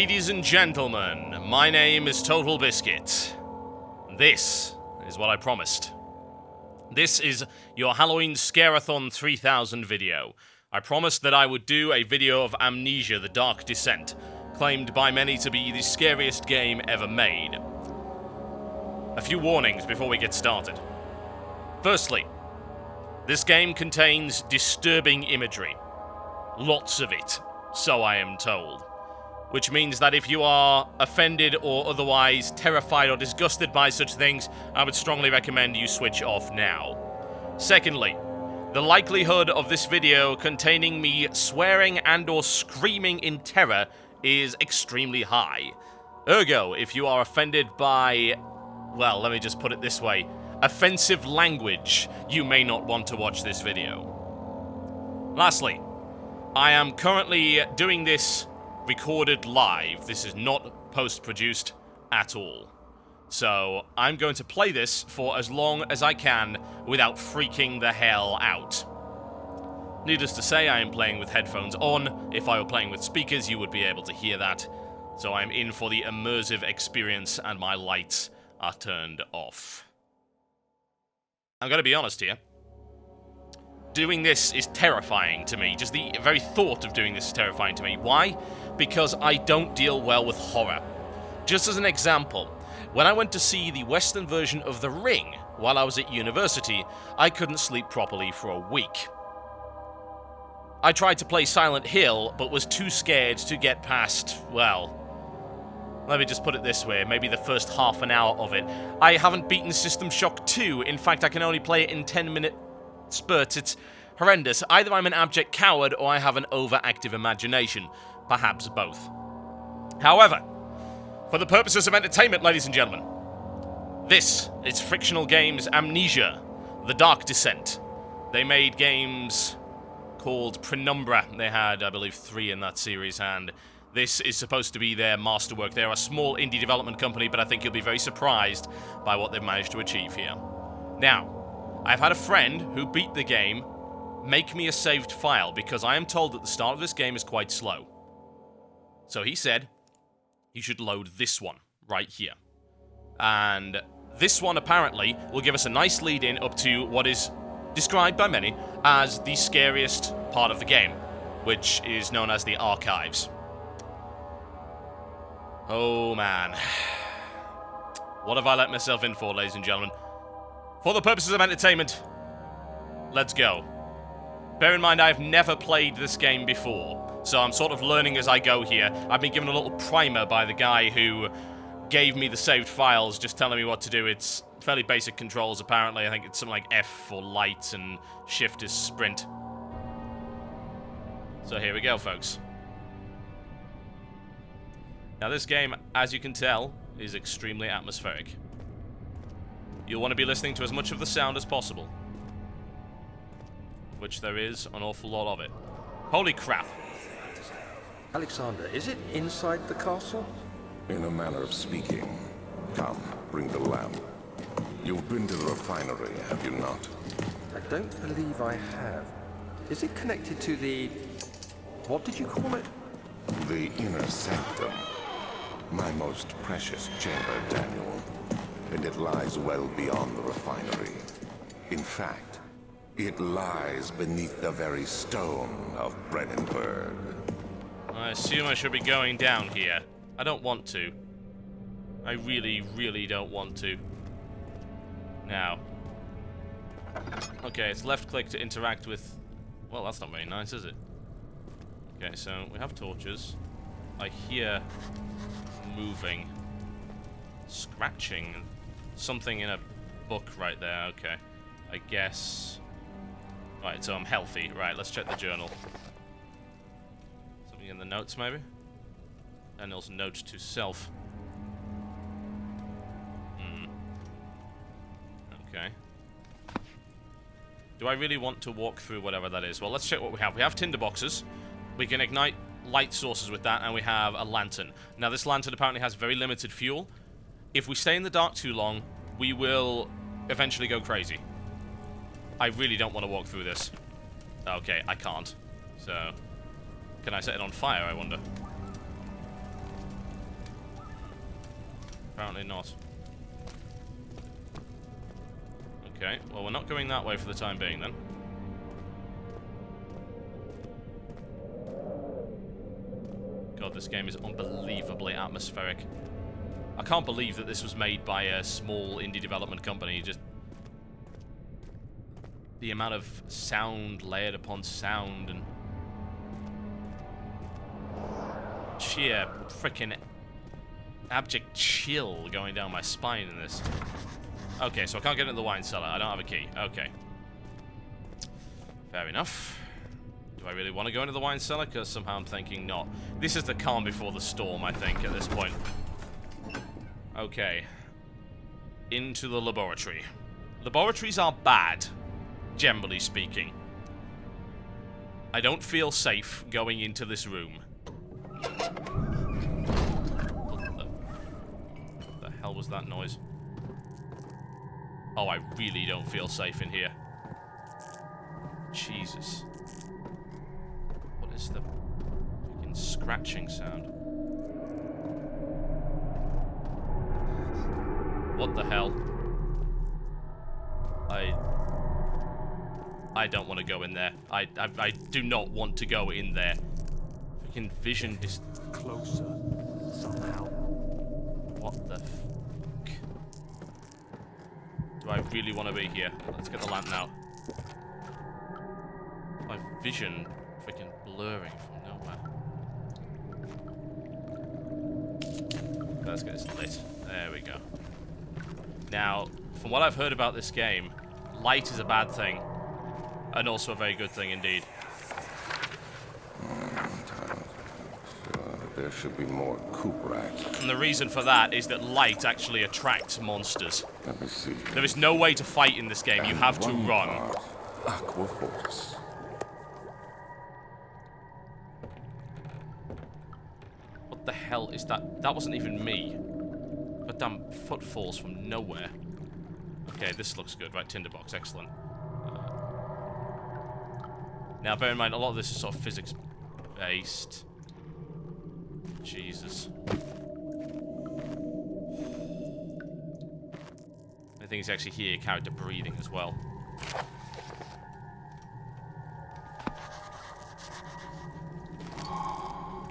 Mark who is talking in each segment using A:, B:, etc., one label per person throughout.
A: Ladies and gentlemen, my name is Totalbiscuit. This is what I promised. This is your Halloween Scare-a-thon 3000 video. I promised that I would do a video of Amnesia: The Dark Descent, claimed by many to be the scariest game ever made. A few warnings before we get started. Firstly, this game contains disturbing imagery. Lots of it, so I am told. Which means that if you are offended or otherwise terrified or disgusted by such things, I would strongly recommend you switch off now. Secondly, the likelihood of this video containing me swearing and or screaming in terror is extremely high. Ergo, if you are offended by, well, let me just put it this way, offensive language, you may not want to watch this video. Lastly, I am currently doing this recorded live. This is not post-produced at all. So, I'm going to play this for as long as I can without freaking the hell out. Needless to say, I am playing with headphones on. If I were playing with speakers, you would be able to hear that. So I'm in for the immersive experience, and my lights are turned off. I'm going to be honest here. Doing this is terrifying to me. Just the very thought of doing this is terrifying to me. Why? Because I don't deal well with horror. Just as an example, when I went to see the Western version of The Ring while I was at university, I couldn't sleep properly for a week. I tried to play Silent Hill, but was too scared to get past, well, let me just put it this way, maybe the first half an hour of it. I haven't beaten System Shock 2. In fact, I can only play it in 10-minute spurts. It's horrendous. Either I'm an abject coward or I have an overactive imagination. Perhaps both. However, for the purposes of entertainment, ladies and gentlemen, this is Frictional Games' Amnesia: The Dark Descent. They made games called Penumbra. They had, I believe, 3 in that series, and this is supposed to be their masterwork. They're a small indie development company, but I think you'll be very surprised by what they've managed to achieve here. Now, I've had a friend who beat the game make me a saved file, because I am told that the start of this game is quite slow. So he said, you should load this one right here. And this one apparently will give us a nice lead in up to what is described by many as the scariest part of the game, which is known as the archives. Oh man. What have I let myself in for, ladies and gentlemen? For the purposes of entertainment, let's go. Bear in mind, I have never played this game before, so I'm sort of learning as I go here. I've been given a little primer by the guy who gave me the saved files, just telling me what to do. It's fairly basic controls, apparently. I think it's something like F for light and shift is sprint. So here we go, folks. Now this game, as you can tell, is extremely atmospheric. You'll want to be listening to as much of the sound as possible, which there is an awful lot of it. Holy crap.
B: Alexander, is it inside the castle?
C: In a manner of speaking. Come, bring the lamp. You've been to the refinery, have you not?
B: I don't believe I have. Is it connected to the... what did you call it?
C: The inner sanctum. My most precious chamber, Daniel. And it lies well beyond the refinery. In fact, it lies beneath the very stone of Brennenburg.
A: I assume I should be going down here. I don't want to. I really, really don't want to. Now. Okay, it's left click to interact with... well, that's not very nice, is it? Okay, so we have torches. I hear moving. Scratching. Something in a book right there, okay. I guess... right, so I'm healthy. Right, let's check the journal. Something in the notes, maybe? Daniel's note to self. Okay. Do I really want to walk through whatever that is? Well, let's check what we have. We have tinder boxes. We can ignite light sources with that, and we have a lantern. Now, this lantern apparently has very limited fuel. If we stay in the dark too long, we will eventually go crazy. I really don't want to walk through this. Okay, I can't. So, can I set it on fire, I wonder? Apparently not. Okay, well, we're not going that way for the time being, then. God, this game is unbelievably atmospheric. I can't believe that this was made by a small indie development company. Just the amount of sound layered upon sound and sheer freaking abject chill going down my spine in this. Okay, so I can't get into the wine cellar. I don't have a key. Okay. Fair enough. Do I really want to go into the wine cellar? Because somehow I'm thinking not. This is the calm before the storm, I think, at this point. Okay. Into the laboratory. Laboratories are bad, generally speaking. I don't feel safe going into this room. What the hell was that noise? Oh, I really don't feel safe in here. Jesus. What is the freaking scratching sound? What the hell? I don't want to go in there. I do not want to go in there. Freaking vision is
B: Closer, somehow.
A: What the fuck? Do I really want to be here? Let's get the lamp now. My vision freaking blurring from nowhere. Let's get this lit. There we go. Now, from what I've heard about this game, light is a bad thing. And also a very good thing indeed.
C: There should be more coop racks.
A: And the reason for that is that light actually attracts monsters.
C: Let me see.
A: There is no way to fight in this game. You have to run.
C: Aqua Force.
A: What the hell is that? That wasn't even me. But damn footfalls from nowhere. Okay, this looks good. Right, tinderbox. Excellent. Now, bear in mind, a lot of this is sort of physics-based. Jesus. I think you actually hear your character breathing as well.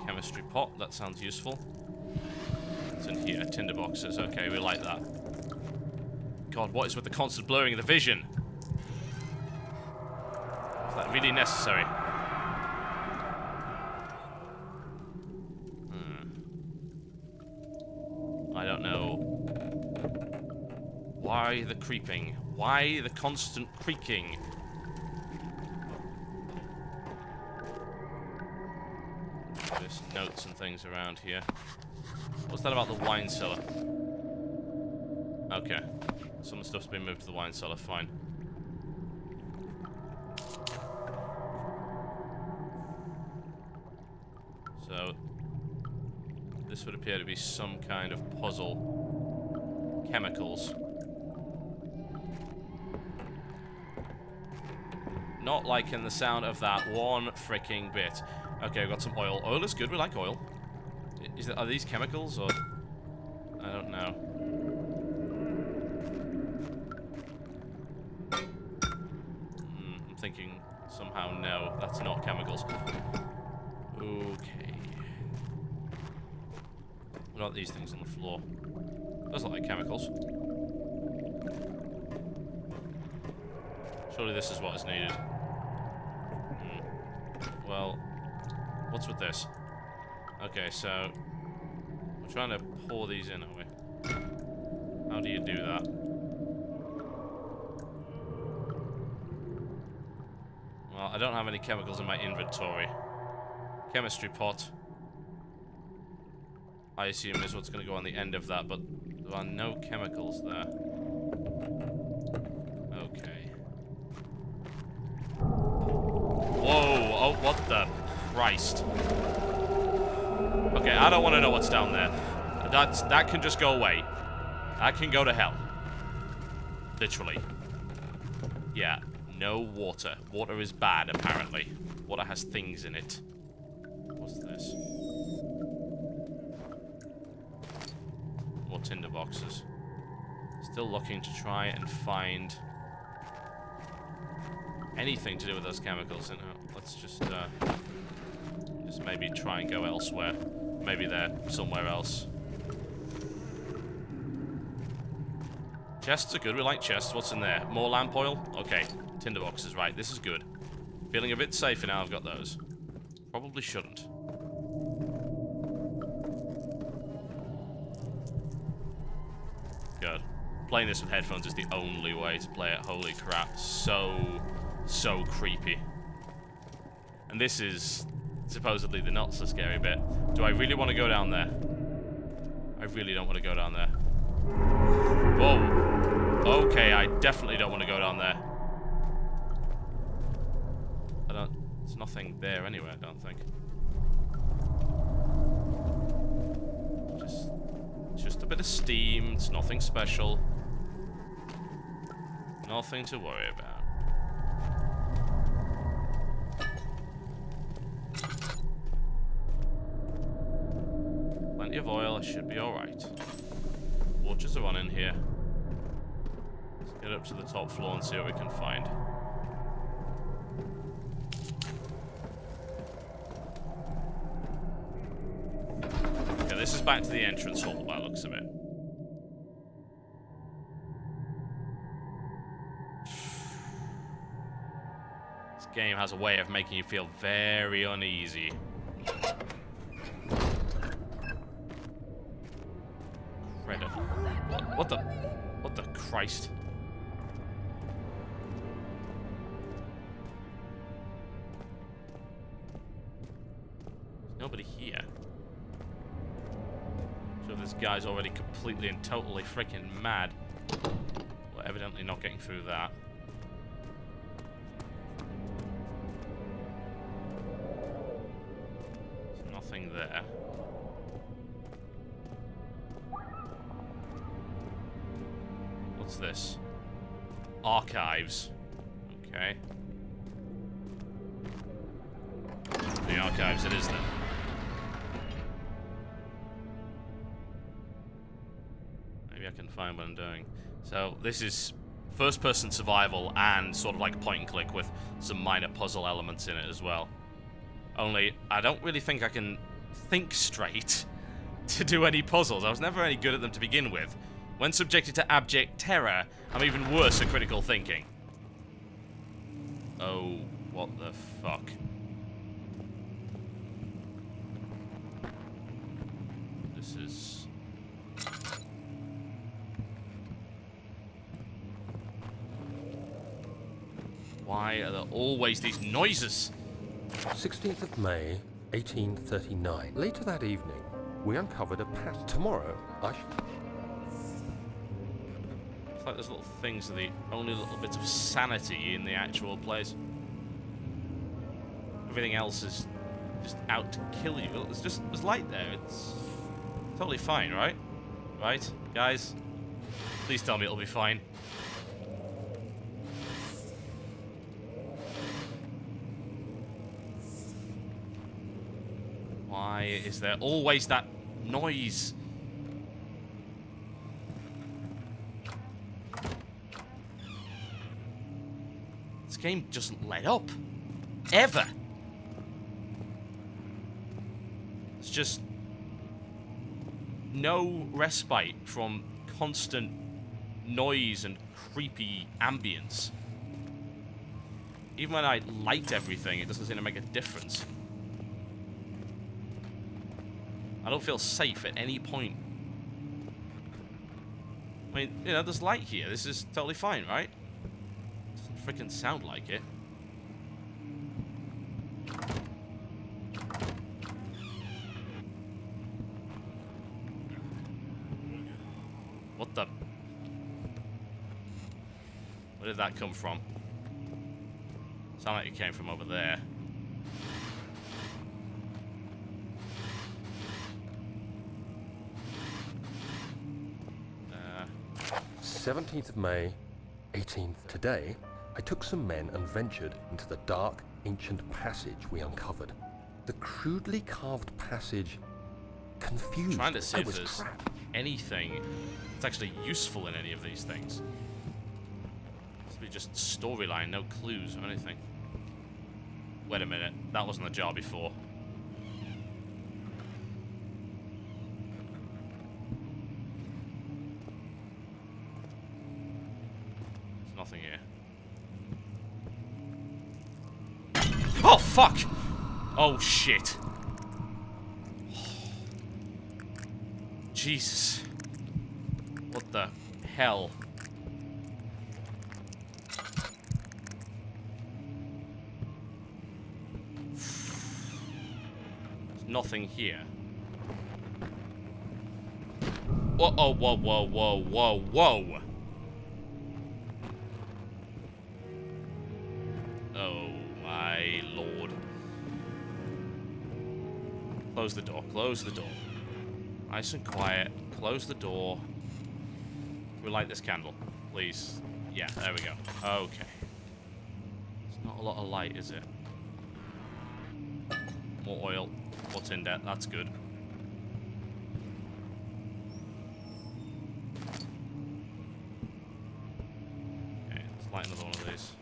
A: Chemistry pot, that sounds useful. It's in here, tinderboxes. Okay, we like that. God, what is with the constant blurring of the vision? Is that really necessary? I don't know. Why the creeping? Why the constant creaking? There's notes and things around here. What's that about the wine cellar? Okay. Some stuff's been moved to the wine cellar, fine. So, this would appear to be some kind of puzzle. Chemicals. Not liking the sound of that one freaking bit. Okay, we've got some oil. Oil is good, we like oil. Are these chemicals, or... I don't know. I'm thinking somehow no, that's not chemicals. Okay. What about these things on the floor? Those look like chemicals. Surely this is what is needed. Well, what's with this? Okay, so we're trying to pour these in, are we? How do you do that? Well, I don't have any chemicals in my inventory. Chemistry pot, I assume, is what's going to go on the end of that, but there are no chemicals there. Okay. Whoa! Oh, what the Christ. Okay, I don't want to know what's down there. That can just go away. That can go to hell. Literally. Yeah, no water. Water is bad, apparently. Water has things in it. What's this? More tinderboxes. Still looking to try and find anything to do with those chemicals. Let's just maybe try and go elsewhere. Maybe they're somewhere else. Chests are good. We like chests. What's in there? More lamp oil? Okay. Tinderboxes. Right. This is good. Feeling a bit safer now I've got those. Probably shouldn't. Good. Playing this with headphones is the only way to play it. Holy crap. So creepy. And this is supposedly the not so scary bit. Do I really want to go down there? I really don't want to go down there. Whoa. Okay, I definitely don't want to go down there. There's nothing there anyway, I don't think. Just a bit of steam. It's nothing special. Nothing to worry about. Plenty of oil. I should be alright. Watches are on in here. Let's get up to the top floor and see what we can find. Okay, this is back to the entrance hall by the looks of it. This game has a way of making you feel very uneasy. Incredible. What the Christ? There's nobody here. So this guy's already completely and totally freaking mad. Well, evidently not getting through that. There's nothing there. What's this? Archives. Okay. The archives it is then. Maybe I can find what I'm doing. So this is first-person survival and sort of like point and click with some minor puzzle elements in it as well. Only I don't really think I can think straight to do any puzzles. I was never any good at them to begin with. When subjected to abject terror, I'm even worse at critical thinking. Oh, what the fuck? This is... Why are there always these noises?
B: 16th of May, 1839. Later that evening, we uncovered a path. Tomorrow, I should...
A: It's like those little things are the only little bits of sanity in the actual place. Everything else is just out to kill you. There's light there. It's totally fine, right? Right, guys? Please tell me it'll be fine. Why is there always that noise? This game doesn't let up. Ever. It's just no respite from constant noise and creepy ambience. Even when I light everything, it doesn't seem to make a difference. I don't feel safe at any point. I mean, you know, there's light here. This is totally fine, right? Doesn't freaking sound like it. What the? Where did that come from? Sound like it came from over there.
B: 17th of May, 18th. Today, I took some men and ventured into the dark, ancient passage we uncovered. The crudely carved passage confused.
A: Trying to see
B: I
A: if
B: was
A: there's
B: trapped.
A: anything that's actually useful in any of these things. It's be just storyline, no clues or anything. Wait a minute, that wasn't the jar before. There's nothing here. Oh, fuck! Oh, shit. Jesus. What the hell? There's nothing here. Whoa, oh, whoa, whoa, whoa, whoa, whoa. Oh, my lord. Close the door, close the door. Nice and quiet. Close the door. Relight this candle, please. Yeah, there we go. Okay. It's not a lot of light, is it? More oil. What's in there? That's good. Okay, let's light another one of these.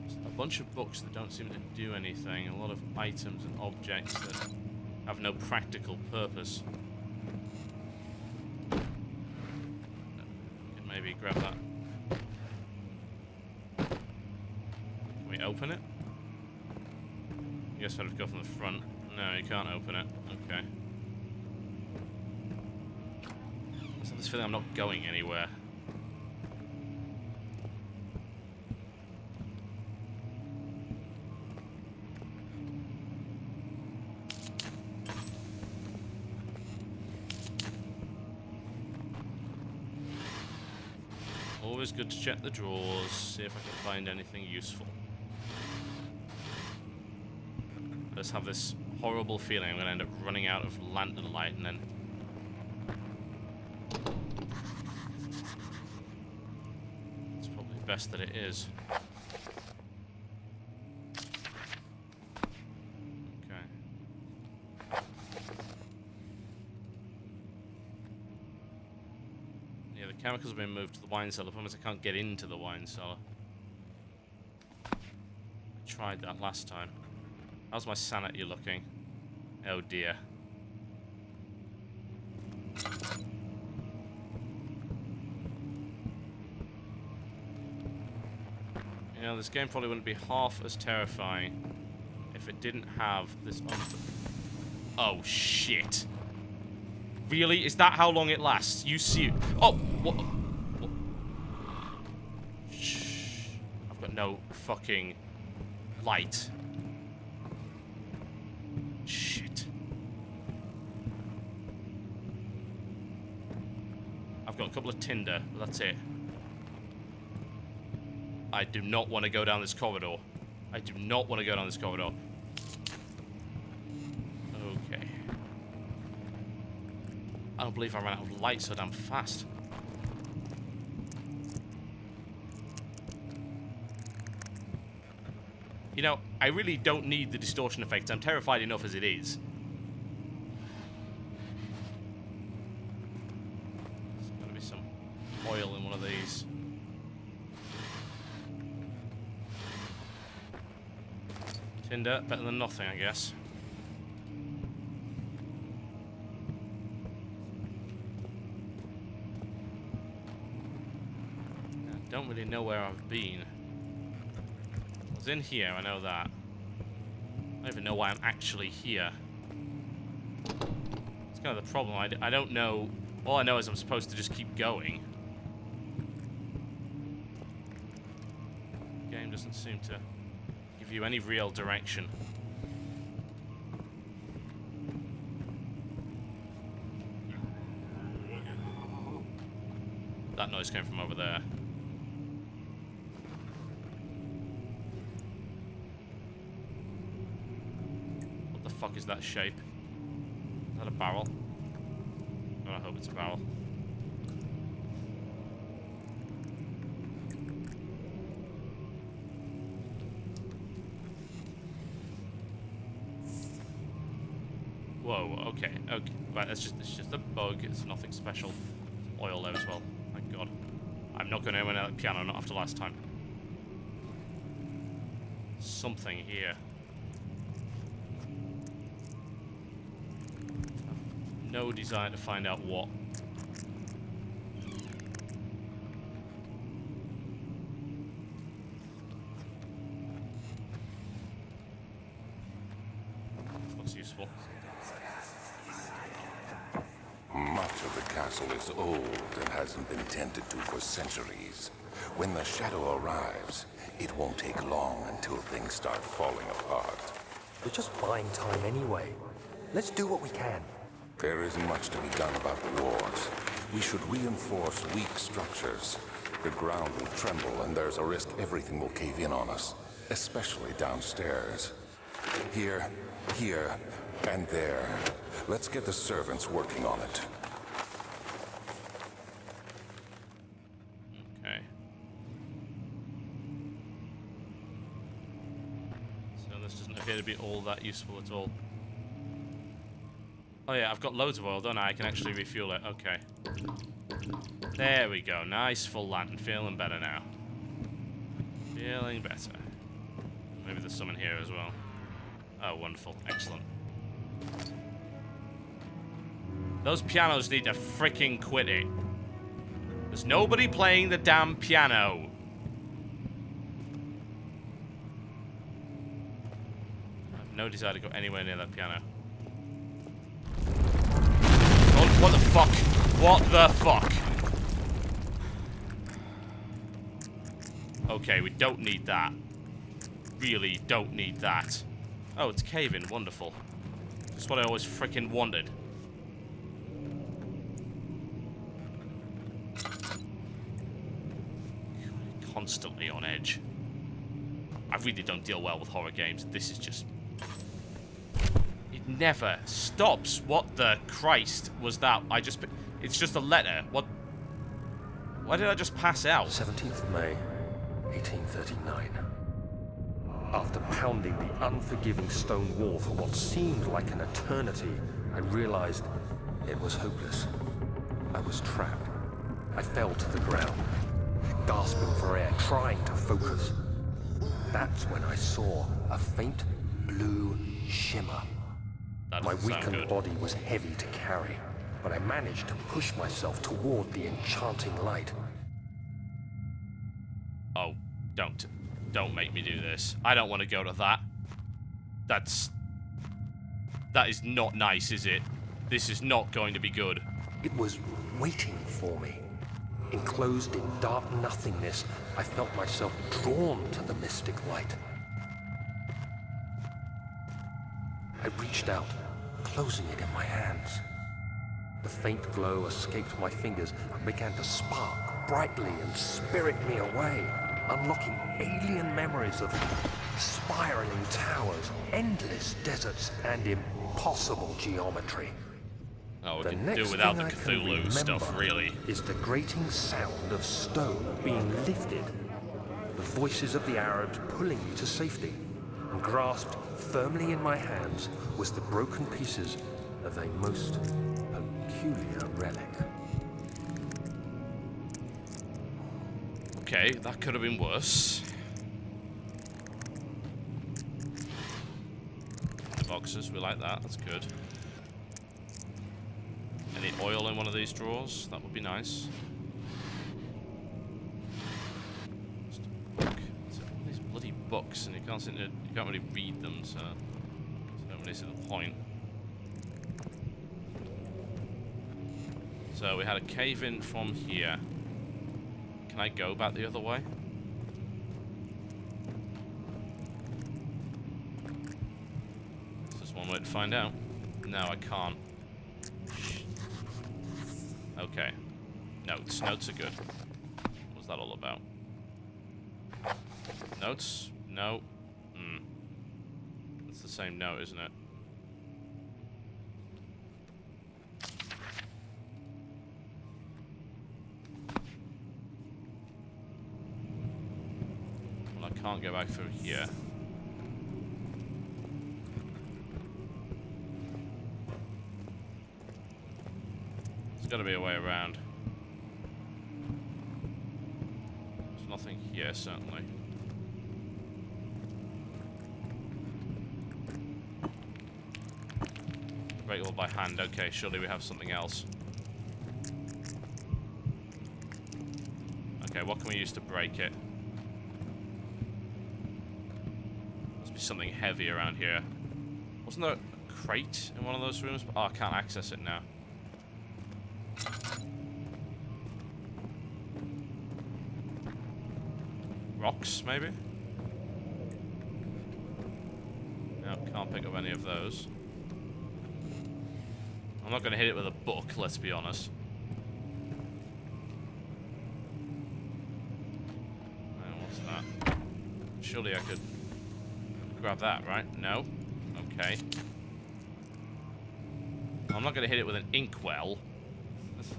A: Just a bunch of books that don't seem to do anything. A lot of items and objects that have no practical purpose. Can maybe grab that. Can we open it? I guess I'd have to go from the front. No, you can't open it. Okay. I have this feeling I'm not going anywhere. Always good to check the drawers, see if I can find anything useful. I just have this horrible feeling I'm going to end up running out of lantern light and then... It's probably best that it is. Chemicals have been moved to the wine cellar. Problem is I can't get into the wine cellar. I tried that last time. How's my sanity looking? Oh dear. You know, this game probably wouldn't be half as terrifying if it didn't have this... Oh shit. Really? Is that how long it lasts? You see... Oh! What? Shh. I've got no fucking light. Shit. I've got a couple of tinder, but that's it. I do not want to go down this corridor. I do not want to go down this corridor. Okay. I don't believe I ran out of light so damn fast. You know, I really don't need the distortion effect. I'm terrified enough as it is. There's gotta be some oil in one of these. Tinder, better than nothing, I guess. I don't really know where I've been. I was in here, I know that. I don't even know why I'm actually here. It's kind of the problem. I don't know. All I know is I'm supposed to just keep going. The game doesn't seem to give you any real direction. That noise came from over there. What the fuck is that shape? Is that a barrel? Oh, I hope it's a barrel. Whoa, okay, okay, Right, it's just a bug. It's nothing special. Oil there as well. Thank God. I'm not going to win that piano, not after last time. Something here. No desire to find out what. Looks useful.
C: Much of the castle is old and hasn't been tended to for centuries. When the shadow arrives, it won't take long until things start falling apart.
B: We're just buying time anyway. Let's do what we can.
C: There isn't much to be done about the walls. We should reinforce weak structures. The ground will tremble and there's a risk everything will cave in on us, especially downstairs. Here, and there. Let's get the servants working on it.
A: Okay. So this doesn't appear to be all that useful at all. Oh yeah, I've got loads of oil, don't I? I can actually refuel it. Okay. There we go. Nice full lantern. Feeling better now. Feeling better. Maybe there's some in here as well. Oh, wonderful. Excellent. Those pianos need to freaking quit it. There's nobody playing the damn piano. I have no desire to go anywhere near that piano. Oh, what the fuck? What the fuck? Okay, we don't need that. Really don't need that. Oh, it's caving. Wonderful. That's what I always freaking wanted. Constantly on edge. I really don't deal well with horror games. This is just... It never stops. What the Christ was that? It's just a letter. What? Why did I just pass out?
B: 17th of May, 1839. After pounding the unforgiving stone wall for what seemed like an eternity, I realized it was hopeless. I was trapped. I fell to the ground, gasping for air, trying to focus. That's when I saw a faint blue shimmer. My weakened body was heavy to carry, but I managed to push myself toward the enchanting light.
A: Oh, don't make me do this. I don't want to go to that. That is not nice, is it? This is not going to be good.
B: It was waiting for me. Enclosed in dark nothingness, I felt myself drawn to the mystic light. I reached out, closing it in my hands. The faint glow escaped my fingers and began to spark brightly and spirit me away, unlocking alien memories of spiraling towers, endless deserts, and impossible geometry.
A: Oh, we can do without the Cthulhu stuff, really.
B: Is the grating sound of stone being lifted, the voices of the Arabs pulling me to safety, and grasped firmly in my hands was the broken pieces of a most peculiar relic.
A: Okay, that could have been worse. Boxes, we like that, that's good. Any oil in one of these drawers? That would be nice. All these bloody books, and you can't really read them, so I don't really see the point. So we had a cave in from here. Can I go back the other way? This is one way to find out. No, I can't. Okay. Notes. Notes are good. What's that all about? Notes? No. It's the same note, isn't it? Well, I can't go back through here. There's got to be a way around. There's nothing here, certainly. Break all by hand. Okay, surely we have something else. Okay, what can we use to break it? Must be something heavy around here. Wasn't there a crate in one of those rooms? Oh, I can't access it now. Rocks, maybe? No, can't pick up any of those. I'm not going to hit it with a book, let's be honest. What's that? Surely I could grab that, right? No? Okay. I'm not going to hit it with an inkwell. If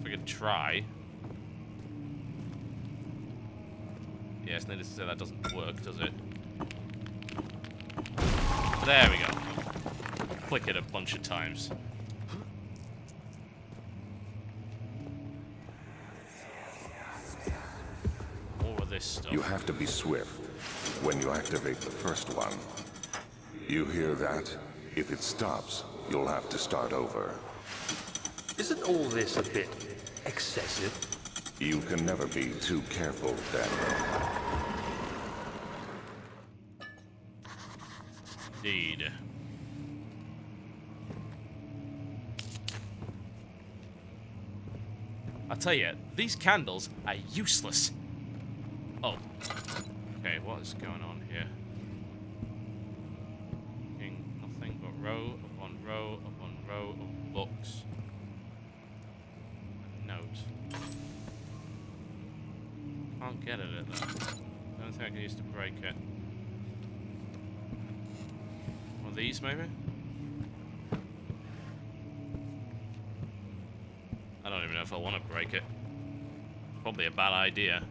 A: I could try. Yes, needless to say that doesn't work, does it? There we go. Click it a bunch of times. More of this stuff.
C: You have to be swift when you activate the first one. You hear that? If it stops, you'll have to start over.
B: Isn't all this a bit excessive?
C: You can never be too careful, Daniel.
A: Indeed. I tell you, these candles are useless. Oh. Okay, what is going on here? Nothing but row upon row upon row of books. A note. Can't get at it though. I don't think I can use to break it. One of these maybe? I don't even know if I want to break it. Probably a bad idea.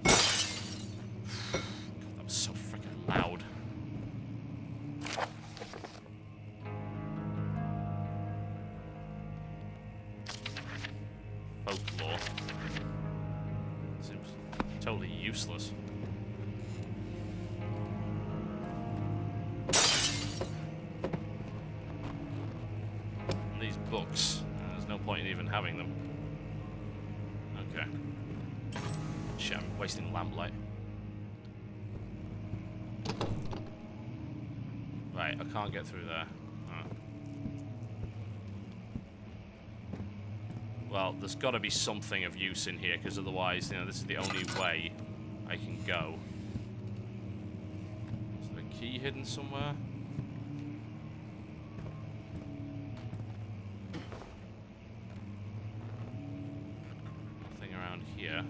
A: God, that was so freaking loud. Folklore. Seems totally useless. Books. There's no point in even having them. Okay. Shit, I'm wasting lamplight. Right, I can't get through there. Oh. Well, there's got to be something of use in here, because otherwise, you know, this is the only way I can go. Is there a key hidden somewhere? Here.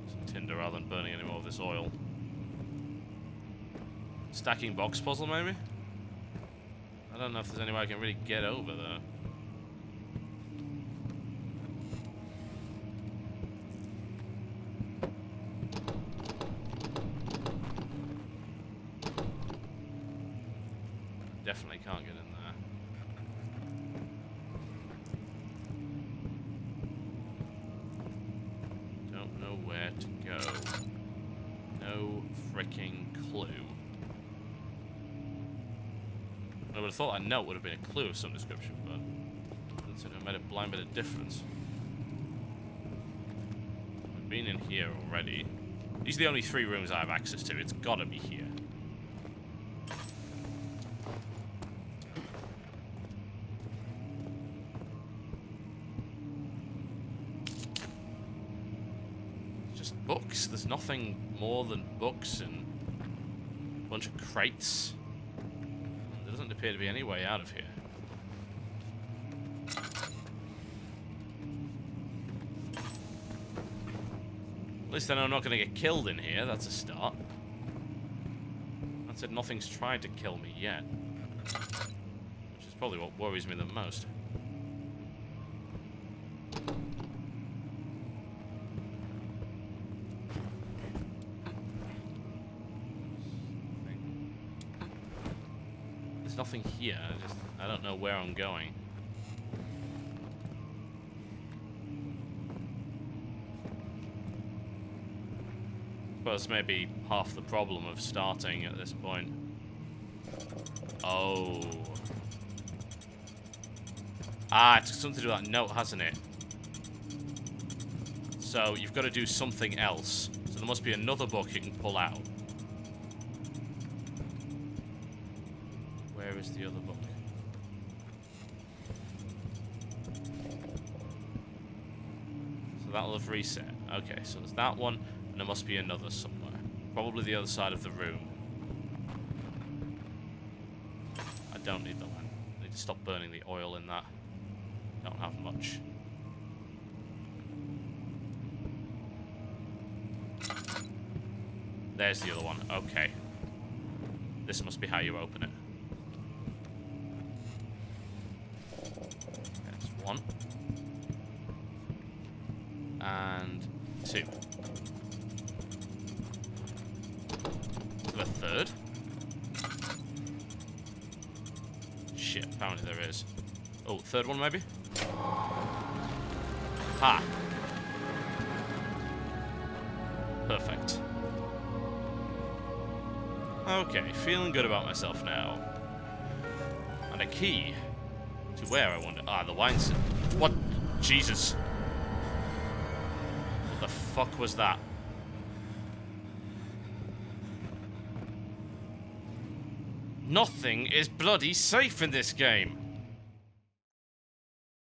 A: Some tinder rather than burning any more of this oil. Stacking box puzzle, maybe? I don't know if there's any way I can really get over there. Definitely can't get in there. Where to go. No freaking clue. I would have thought that note would have been a clue of some description, but it doesn't seem to have made a blind bit of difference. I've been in here already. These are the only 3 rooms I have access to. It's gotta be here. Books. There's nothing more than books and a bunch of crates. There doesn't appear to be any way out of here. At least I know I'm not going to get killed in here. That's a start. That said, nothing's tried to kill me yet. Which is probably what worries me the most. nothing here. I don't know where I'm going. Suppose maybe half the problem of starting at this point. Oh. Ah, it's something to do with that note, hasn't it? So you've got to do something else. So there must be another book you can pull out. Where is the other book? So that'll have reset. Okay, so there's that one, and there must be another somewhere. Probably the other side of the room. I don't need the lamp. I need to stop burning the oil in that. Don't have much. There's the other one. Okay. This must be how you open it. There's one. And two. The third. Shit, apparently there is. Oh, third one maybe? Ha! Perfect. Okay, feeling good about myself now. And a key. To where, I wonder? Ah, the wine cellar. What? Jesus. What the fuck was that? Nothing is bloody safe in this game.